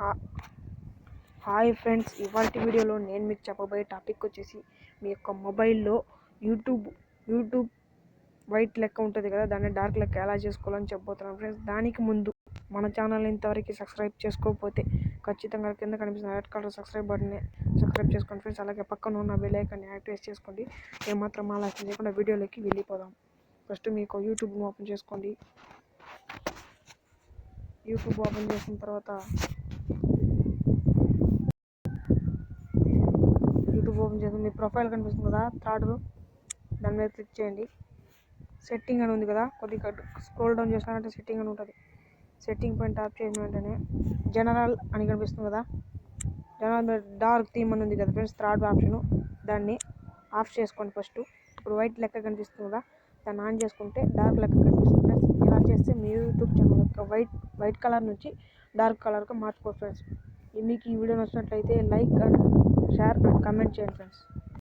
హా- hi friends, ఇవాల్టి వీడియోలో నేను మీకు చెప్పబోయే టాపిక్ వచ్చేసి మీ యొక్క మొబైల్లో యూట్యూబ్ వైట్ లెక్క ఉంటుంది కదా, దాన్ని డార్క్ లెక్క ఎలా చేసుకోవాలని చెప్పబోతున్నాను ఫ్రెండ్స్. దానికి ముందు మన ఛానల్ ఇంతవరకు సబ్స్క్రైబ్ చేసుకోకపోతే ఖచ్చితంగా కింద కనిపిస్తున్న రెడ్ కలర్ సబ్స్క్రైబ్ బటన్ని సబ్స్క్రైబ్ చేసుకోండి ఫ్రెండ్స్. అలాగే పక్కన ఉన్న బెల్ ఐకాన్ని యాక్టివేట్ చేసుకోండి. ఏమాత్రం ఆలస్యం చేయకుండా వీడియోలోకి వెళ్ళిపోదాం. ఫస్ట్ మీకు యూట్యూబ్ని ఓపెన్ చేసుకోండి. యూట్యూబ్ ఓపెన్ చేసిన తర్వాత మీ ప్రొఫైల్ కనిపిస్తుంది కదా, థర్డ్ రో, దాని మీద క్లిక్ చేయండి. సెట్టింగ్ అని ఉంది కదా, కొద్దిగా స్క్రోల్ డౌన్ చేసినారంటే సెట్టింగ్ అని ఉంటుంది. సెట్టింగ్ పైన ట్యాప్ చేసిన వెంటనే జనరల్ అని కనిపిస్తుంది కదా, జనరల్ డార్క్ థీమ్ అని ఉంది కదా ఫ్రెండ్స్, థర్డ్ ఆప్షను. దాన్ని ఆఫ్ చేసుకోండి ఫస్ట్. ఇప్పుడు వైట్ లెక్క కనిపిస్తుంది కదా, దాన్ని ఆన్ చేసుకుంటే డార్క్ లెక్క కనిపిస్తుంది ఫ్రెండ్స్. ఇలా చేస్తే మీ యూట్యూబ్ ఛానల్ యొక్క వైట్ కలర్ నుంచి డార్క్ కలర్గా మార్చుకోవచ్చు ఫ్రెండ్స్. మీకు ఈ వీడియో నచ్చినట్లయితే like and share and comment చేయండి ఫ్రెండ్స్.